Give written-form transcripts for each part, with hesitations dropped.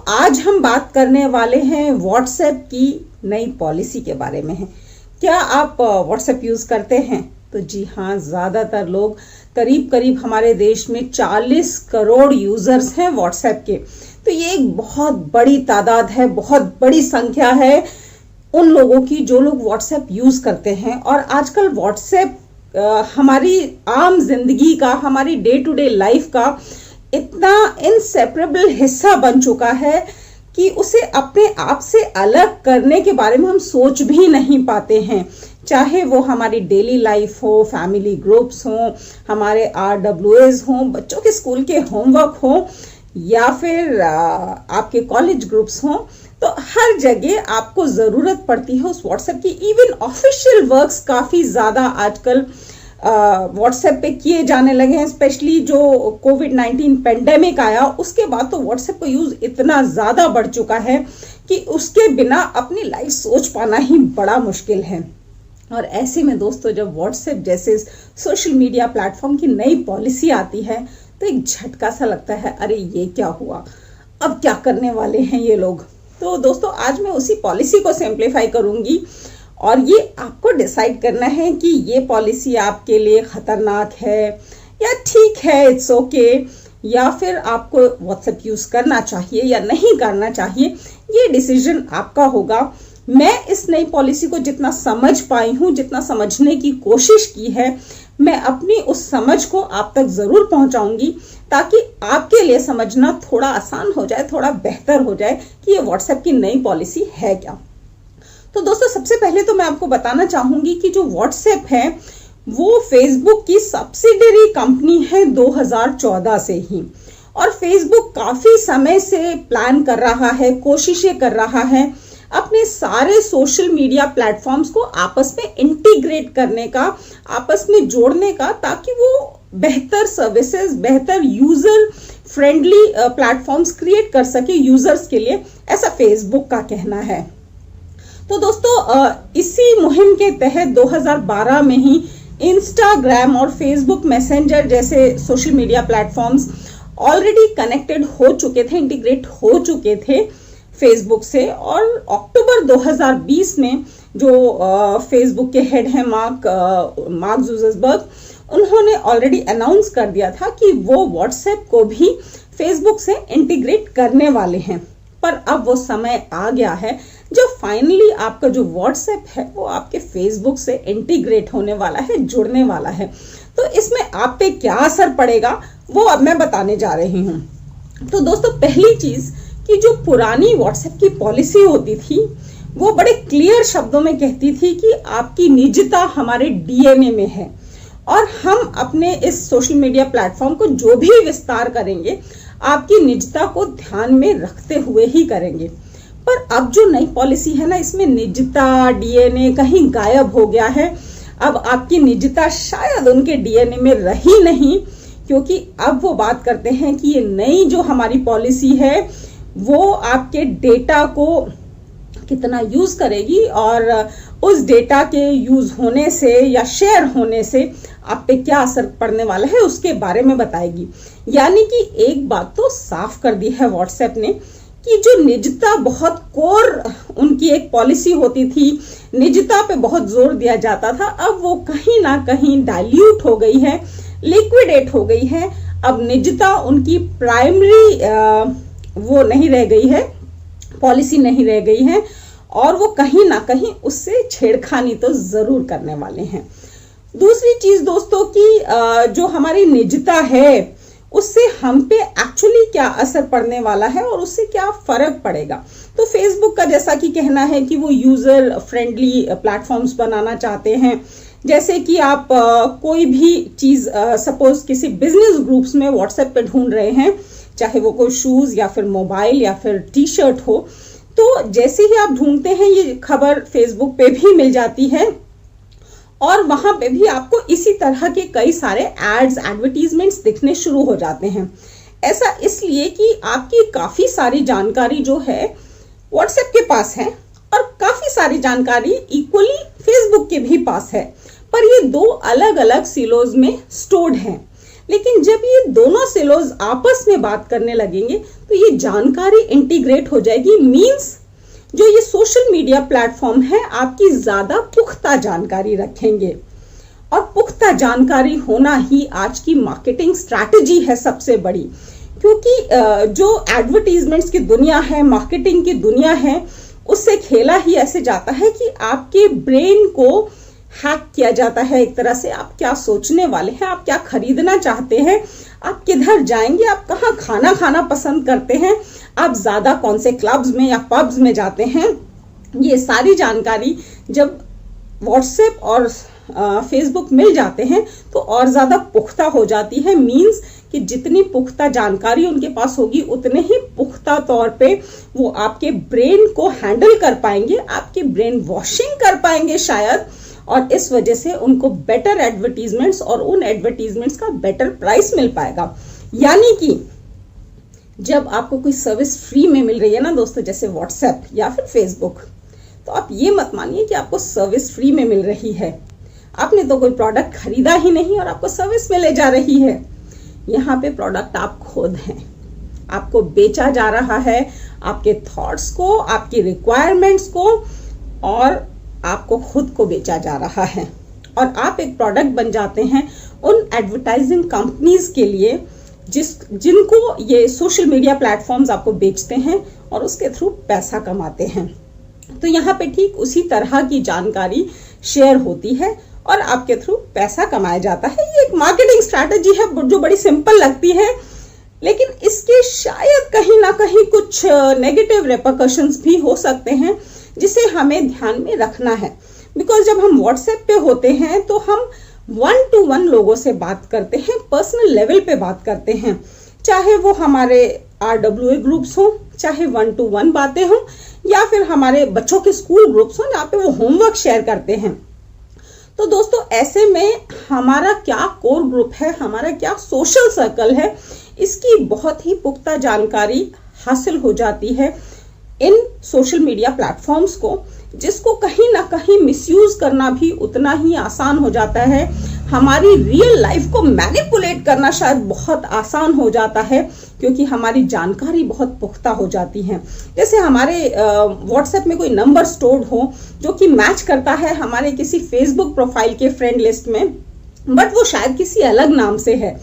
आज हम बात करने वाले हैं व्हाट्सएप की नई पॉलिसी के बारे में है। क्या आप व्हाट्सएप यूज करते हैं? तो जी हाँ, ज्यादातर लोग, करीब करीब हमारे देश में 40 करोड़ यूजर्स हैं व्हाट्सएप के। तो ये एक बहुत बड़ी तादाद है, बहुत बड़ी संख्या है उन लोगों की जो लोग व्हाट्सएप यूज करते हैं। और आजकल व्हाट्सएप हमारी आम जिंदगी का, हमारी डे टू डे लाइफ का इतना इनसेपरेबल हिस्सा बन चुका है कि उसे अपने आप से अलग करने के बारे में हम सोच भी नहीं पाते हैं। चाहे वो हमारी डेली लाइफ हो, फैमिली ग्रुप्स हो, हमारे RWAs हो, बच्चों के स्कूल के होमवर्क हो, या फिर आपके कॉलेज ग्रुप्स हो, तो हर जगह आपको जरूरत पड़ती है उस व्हाट्सएप की। इवन ऑफिशियल वर्क्स काफी ज्यादा आजकल व्हाट्सएप पे किए जाने लगे हैं। स्पेशली जो कोविड-19 पेंडेमिक आया उसके बाद तो व्हाट्सएप का यूज इतना ज्यादा बढ़ चुका है कि उसके बिना अपनी लाइफ सोच पाना ही बड़ा मुश्किल है। और ऐसे में दोस्तों, जब व्हाट्सएप जैसे सोशल मीडिया प्लेटफॉर्म की नई पॉलिसी आती है तो एक झटका सा लगता है, अरे ये क्या हुआ, अब क्या करने वाले हैं ये लोग। तो दोस्तों, आज मैं उसी पॉलिसी को सिंप्लीफाई करूंगी और ये आपको डिसाइड करना है कि ये पॉलिसी आपके लिए खतरनाक है या ठीक है, इट्स ओके, या फिर आपको व्हाट्सएप यूज करना चाहिए या नहीं करना चाहिए। ये डिसीजन आपका होगा। मैं इस नई पॉलिसी को जितना समझ पाई हूं, जितना समझने की कोशिश की है, मैं अपनी उस समझ को आप तक जरूर पहुंचाऊंगी ताकि आपके लिए समझना थोड़ा आसान हो जाए, थोड़ा बेहतर हो जाए कि ये व्हाट्सएप की नई पॉलिसी है क्या। तो दोस्तों, सबसे पहले तो मैं आपको बताना चाहूंगी कि जो व्हाट्सएप है वो फेसबुक की सब्सिडरी कंपनी है 2014 से ही। और फेसबुक काफी समय से प्लान कर रहा है, कोशिशें कर रहा है अपने सारे सोशल मीडिया प्लेटफॉर्म्स को आपस में इंटीग्रेट करने का, आपस में जोड़ने का, ताकि वो बेहतर सर्विसेज, बेहतर यूजर फ्रेंडली प्लेटफॉर्म्स क्रिएट कर सके यूजर्स के लिए, ऐसा फेसबुक का कहना है। तो दोस्तों, इसी मुहिम के तहत 2012 में ही इंस्टाग्राम और फेसबुक मैसेंजर जैसे social media platforms already connected हो चुके थे, इंटीग्रेट हो चुके थे फेसबुक से। और अक्टूबर 2020 में जो फेसबुक के हेड हैं मार्क जुकरबर्ग, उन्होंने ऑलरेडी अनाउंस कर दिया था कि वो व्हाट्सएप को भी फेसबुक से इंटीग्रेट करने वाले हैं। पर अब वो समय आ गया है जब फाइनली आपका जो व्हाट्सएप है वो आपके फेसबुक से इंटीग्रेट होने वाला है, जुड़ने वाला है। तो इसमें आप पे क्या असर पड़ेगा वो अब मैं बताने जा रही हूँ। तो दोस्तों, पहली चीज कि जो पुरानी व्हाट्सएप की पॉलिसी होती थी वो बड़े क्लियर शब्दों में कहती थी कि आपकी निजता हमारे DNA में है और हम अपने इस सोशल मीडिया प्लेटफॉर्म को जो भी विस्तार करेंगे आपकी निजता को ध्यान में रखते हुए ही करेंगे। पर अब जो नई पॉलिसी है ना, इसमें निजता, DNA कहीं गायब हो गया है। अब आपकी निजता शायद उनके DNA में रही नहीं, क्योंकि अब वो बात करते हैं कि ये नई जो हमारी पॉलिसी है वो आपके डेटा को कितना यूज करेगी और उस डेटा के यूज होने से या शेयर होने से आप पे क्या असर पड़ने वाला है उसके बारे में बताएगी। यानी कि एक बात तो साफ कर दी है व्हाट्सएप ने कि जो निजता बहुत कोर उनकी एक पॉलिसी होती थी, निजता पे बहुत जोर दिया जाता था, अब वो कहीं ना कहीं डाइल्यूट हो गई है, लिक्विडेट हो गई है। अब निजता उनकी प्राइमरी वो नहीं रह गई है, पॉलिसी नहीं रह गई है, और वो कहीं ना कहीं उससे छेड़खानी तो जरूर करने वाले हैं। दूसरी चीज दोस्तों की जो हमारी निजता है उससे हम पे एक्चुअली क्या असर पड़ने वाला है और उससे क्या फर्क पड़ेगा। तो फेसबुक का जैसा कि कहना है कि वो यूजर फ्रेंडली प्लेटफॉर्म्स बनाना चाहते हैं। जैसे कि आप कोई भी चीज सपोज किसी बिजनेस ग्रुप्स में व्हाट्सएप पे ढूंढ रहे हैं, चाहे वो कोई शूज या फिर मोबाइल या फिर टी-शर्ट हो, तो जैसे ही आप ढूंढते हैं ये खबर फेसबुक पे भी मिल जाती है और वहां पे भी आपको इसी तरह के कई सारे एड्स, एडवर्टीजमेंट्स दिखने शुरू हो जाते हैं। ऐसा इसलिए कि आपकी काफी सारी जानकारी जो है व्हाट्सएप के पास है और काफी सारी जानकारी इक्वली फेसबुक के भी पास है, पर ये दो अलग अलग सिलोज में स्टोर्ड हैं। लेकिन जब ये दोनों सिलोज आपस में बात करने लगेंगे तो ये जानकारी इंटीग्रेट हो जाएगी। मींस जो ये सोशल मीडिया प्लेटफॉर्म है आपकी ज्यादा पुख्ता जानकारी रखेंगे, और पुख्ता जानकारी होना ही आज की मार्केटिंग स्ट्रैटेजी है सबसे बड़ी। क्योंकि जो एडवर्टीजमेंट्स की दुनिया है, मार्केटिंग की दुनिया है, उससे खेला ही ऐसे जाता है कि आपके ब्रेन को हैक किया जाता है एक तरह से। आप क्या सोचने वाले हैं, आप क्या खरीदना चाहते हैं, आप किधर जाएंगे, आप कहाँ खाना खाना पसंद करते हैं, आप ज्यादा कौन से क्लब्स में या पब्स में जाते हैं, ये सारी जानकारी जब व्हाट्सएप और फेसबुक मिल जाते हैं तो और ज्यादा पुख्ता हो जाती है। मींस कि जितनी पुख्ता जानकारी उनके पास होगी उतने ही पुख्ता तौर पे वो आपके ब्रेन को हैंडल कर पाएंगे, आपकी ब्रेन वॉशिंग कर पाएंगे शायद, और इस वजह से उनको बेटर एडवर्टीजमेंट्स और उन एडवर्टीजमेंट्स का बेटर प्राइस मिल पाएगा। यानी कि जब आपको कोई सर्विस फ्री में मिल रही है ना दोस्तों, जैसे व्हाट्सएप या फिर फेसबुक, तो आप ये मत मानिए कि आपको सर्विस फ्री में मिल रही है। आपने तो कोई प्रोडक्ट खरीदा ही नहीं और आपको सर्विस मिले जा रही है। यहाँ पे प्रोडक्ट आप खुद हैं, आपको बेचा जा रहा है आपके थॉट्स को, आपकी रिक्वायरमेंट्स को, और आपको खुद को बेचा जा रहा है। और आप एक प्रोडक्ट बन जाते हैं उन एडवर्टाइजिंग कंपनीज के लिए जिनको ये सोशल मीडिया प्लेटफॉर्म्स आपको बेचते हैं और उसके थ्रू पैसा कमाते हैं। तो यहाँ पे ठीक उसी तरह की जानकारी शेयर होती है और आपके थ्रू पैसा कमाया जाता है। ये एक मार्केटिंग स्ट्रैटेजी है जो बड़ी सिंपल लगती है, लेकिन इसके शायद कहीं ना कहीं कुछ नेगेटिव रिपरकशंस भी हो सकते हैं जिसे हमें ध्यान में रखना है। बिकॉज जब हम व्हाट्सएप पे होते हैं तो हम 1-to-1 लोगों से बात करते हैं, पर्सनल लेवल पे बात करते हैं, चाहे वो हमारे RWA ग्रुप्स हो, चाहे 1-to-1 बातें हो, या फिर हमारे बच्चों के स्कूल ग्रुप्स हो जहाँ पे वो होमवर्क शेयर करते हैं। तो दोस्तों ऐसे में हमारा क्या कोर ग्रुप है, हमारा क्या सोशल सर्कल है, इसकी बहुत ही पुख्ता जानकारी हासिल हो जाती है इन सोशल मीडिया प्लेटफॉर्म्स को, जिसको कहीं ना कहीं मिसयूज करना भी उतना ही आसान हो जाता है। हमारी रियल लाइफ को मैनिपुलेट करना शायद बहुत आसान हो जाता है क्योंकि हमारी जानकारी बहुत पुख्ता हो जाती है। जैसे हमारे व्हाट्सएप में कोई नंबर स्टोर्ड हो जो कि मैच करता है हमारे किसी फेसबुक प्रोफाइल के फ्रेंड लिस्ट में, बट वो शायद किसी अलग नाम से है।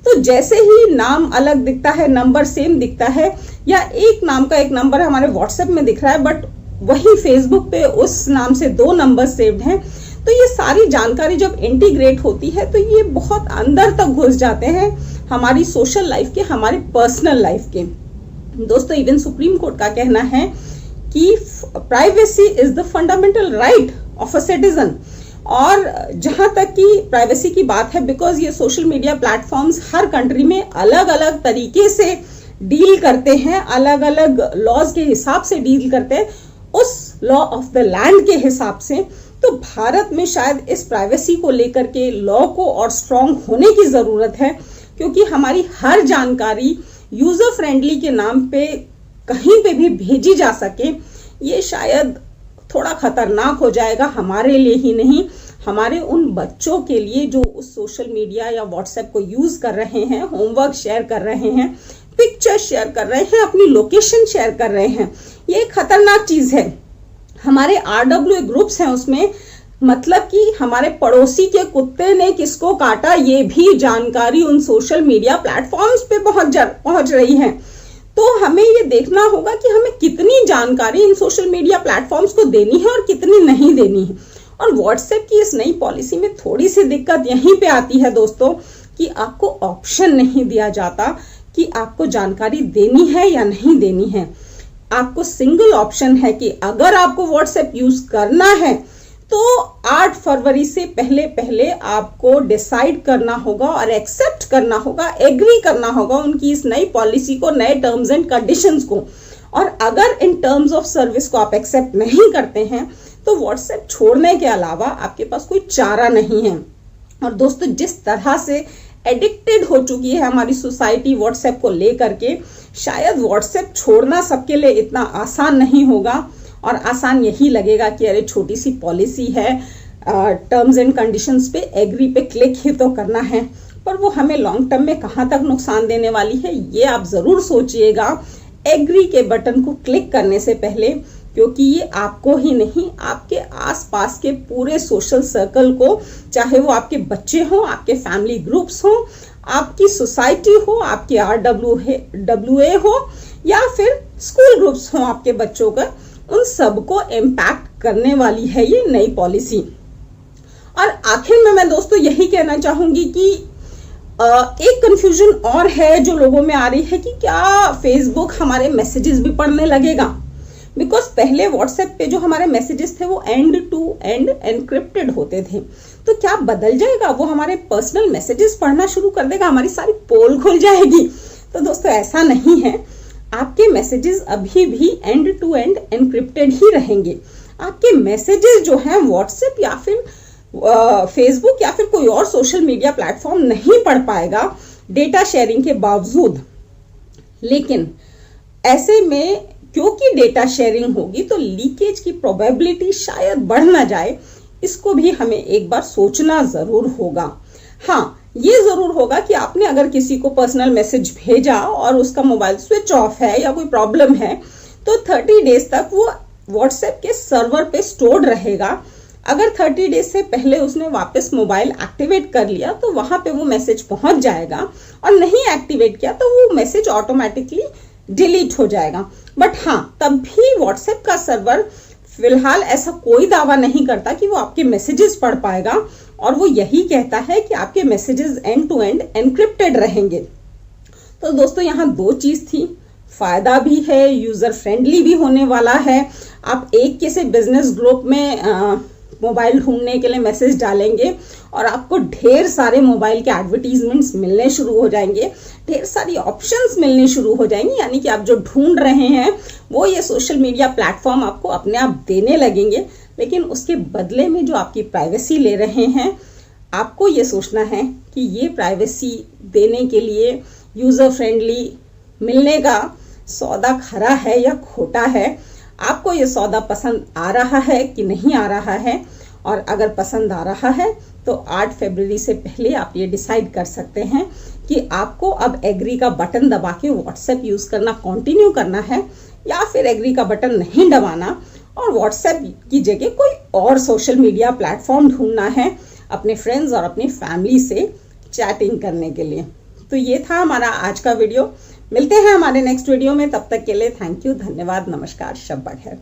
तो जैसे ही नाम अलग दिखता है, नंबर सेम दिखता है, या एक नाम का एक नंबर हमारे व्हाट्सएप में दिख रहा है बट वही फेसबुक पे उस नाम से 2 नंबर सेव्ड हैं, तो ये सारी जानकारी जब इंटीग्रेट होती है तो ये बहुत अंदर तक घुस जाते हैं हमारी सोशल लाइफ के, हमारी पर्सनल लाइफ के। दोस्तों इवन सुप्रीम कोर्ट का कहना है कि privacy is the fundamental right of a citizen. और जहां तक कि प्राइवेसी की बात है, बिकॉज ये सोशल मीडिया प्लेटफॉर्म्स हर कंट्री में अलग अलग तरीके से डील करते हैं, अलग अलग लॉज के हिसाब से डील करते हैं, उस लॉ ऑफ द लैंड के हिसाब से। तो भारत में शायद इस प्राइवेसी को लेकर के लॉ को और स्ट्रांग होने की जरूरत है, क्योंकि हमारी हर जानकारी यूजर फ्रेंडली के नाम पे कहीं पे भी भेजी जा सके, ये शायद थोड़ा खतरनाक हो जाएगा हमारे लिए ही नहीं, हमारे उन बच्चों के लिए जो उस सोशल मीडिया या व्हाट्सएप को यूज कर रहे हैं, होमवर्क शेयर कर रहे हैं, पिक्चर शेयर कर रहे हैं, अपनी लोकेशन शेयर कर रहे हैं। ये एक खतरनाक चीज है। हमारे RWA ग्रुप्स हैं उसमें, मतलब कि हमारे पड़ोसी के कुत्ते ने किसको काटा ये भी जानकारी उन सोशल मीडिया प्लेटफॉर्म्स पे पहुंच रही है। तो हमें ये देखना होगा कि हमें कितनी जानकारी इन सोशल मीडिया प्लेटफॉर्म्स को देनी है और कितनी नहीं देनी है। और व्हाट्सएप की इस नई पॉलिसी में थोड़ी सी दिक्कत यहीं पे आती है दोस्तों कि आपको ऑप्शन नहीं दिया जाता कि आपको जानकारी देनी है या नहीं देनी है। आपको सिंगल ऑप्शन है कि अगर आपको व्हाट्सएप यूज करना है तो 8 फरवरी से पहले पहले आपको डिसाइड करना होगा और एक्सेप्ट करना होगा, एग्री करना होगा उनकी इस नई पॉलिसी को, नए टर्म्स एंड कंडीशंस को। और अगर इन टर्म्स ऑफ सर्विस को आप एक्सेप्ट नहीं करते हैं तो व्हाट्सएप छोड़ने के अलावा आपके पास कोई चारा नहीं है। और दोस्तों जिस तरह से एडिक्टेड हो चुकी है हमारी सोसाइटी व्हाट्सएप को लेकर के, शायद व्हाट्सएप छोड़ना सबके लिए इतना आसान नहीं होगा। और आसान यही लगेगा कि अरे छोटी सी पॉलिसी है, टर्म्स एंड कंडीशंस पे एग्री पे क्लिक ही तो करना है, पर वो हमें लॉन्ग टर्म में कहाँ तक नुकसान देने वाली है ये आप जरूर सोचिएगा। एग्री के बटन को क्लिक करने से पहले, क्योंकि ये आपको ही नहीं आपके आसपास के पूरे सोशल सर्कल को, चाहे वो आपके बच्चे हों, आपके फैमिली ग्रुप्स हों, आपकी सोसाइटी हो, आपके RWA हो या फिर स्कूल ग्रुप्स हों आपके बच्चों का, उन सबको इम्पैक्ट करने वाली है ये नई पॉलिसी। और आखिर में मैं दोस्तों यही कहना चाहूंगी कि एक कंफ्यूजन और है जो लोगों में आ रही है कि क्या फेसबुक हमारे मैसेजेस भी पढ़ने लगेगा। बिकॉज पहले व्हाट्सएप पे जो हमारे मैसेजेस थे वो एंड टू एंड एनक्रिप्टेड होते थे, तो क्या बदल जाएगा, वो हमारे पर्सनल मैसेजेस पढ़ना शुरू कर देगा, हमारी सारी पोल खुल जाएगी। तो दोस्तों ऐसा नहीं है, आपके मैसेजेस अभी भी एंड टू एंड एनक्रिप्टेड ही रहेंगे। आपके मैसेजेस जो हैं व्हाट्सएप या फिर फेसबुक या फिर कोई और सोशल मीडिया प्लेटफॉर्म नहीं पढ़ पाएगा डेटा शेयरिंग के बावजूद। लेकिन ऐसे में क्योंकि डेटा शेयरिंग होगी तो लीकेज की प्रोबेबिलिटी शायद बढ़ ना जाए, इसको भी हमें एक बार सोचना जरूर होगा। हाँ, ये जरूर होगा कि आपने अगर किसी को पर्सनल मैसेज भेजा और उसका मोबाइल स्विच ऑफ है या कोई प्रॉब्लम है, तो 30 डेज तक वो व्हाट्सएप के सर्वर पे स्टोर्ड रहेगा। अगर 30 डेज से पहले उसने वापस मोबाइल एक्टिवेट कर लिया तो वहां पे वो मैसेज पहुंच जाएगा, और नहीं एक्टिवेट किया तो वो मैसेज ऑटोमेटिकली डिलीट हो जाएगा। बट हाँ, तब भी व्हाट्सएप का सर्वर फिलहाल ऐसा कोई दावा नहीं करता कि वो आपके मैसेजेस पढ़ पाएगा, और वो यही कहता है कि आपके messages end to end encrypted रहेंगे। तो दोस्तों यहाँ दो चीज थी, फायदा भी है, यूजर फ्रेंडली भी होने वाला है। आप एक किसी बिजनेस ग्रुप में मोबाइल ढूंढने के लिए मैसेज डालेंगे और आपको ढेर सारे मोबाइल के एडवर्टीजमेंट्स मिलने शुरू हो जाएंगे, ढेर सारी ऑप्शंस मिलने शुरू हो जाएंगी, यानी कि आप जो ढूंढ रहे हैं वो ये सोशल मीडिया प्लेटफॉर्म आपको अपने आप देने लगेंगे। लेकिन उसके बदले में जो आपकी प्राइवेसी ले रहे हैं, आपको ये सोचना है कि ये प्राइवेसी देने के लिए यूजर फ्रेंडली मिलने का सौदा खरा है या खोटा है। आपको ये सौदा पसंद आ रहा है कि नहीं आ रहा है, और अगर पसंद आ रहा है तो 8 फरवरी से पहले आप ये डिसाइड कर सकते हैं कि आपको अब एग्री का बटन दबा के व्हाट्सएप यूज करना कंटिन्यू करना है, या फिर एग्री का बटन नहीं दबाना और व्हाट्सएप की जगह कोई और सोशल मीडिया प्लेटफॉर्म ढूंढना है अपने फ्रेंड्स और अपनी फैमिली से चैटिंग करने के लिए। तो ये था हमारा आज का वीडियो। मिलते हैं हमारे नेक्स्ट वीडियो में, तब तक के लिए थैंक यू, धन्यवाद, नमस्कार, शब बखैर।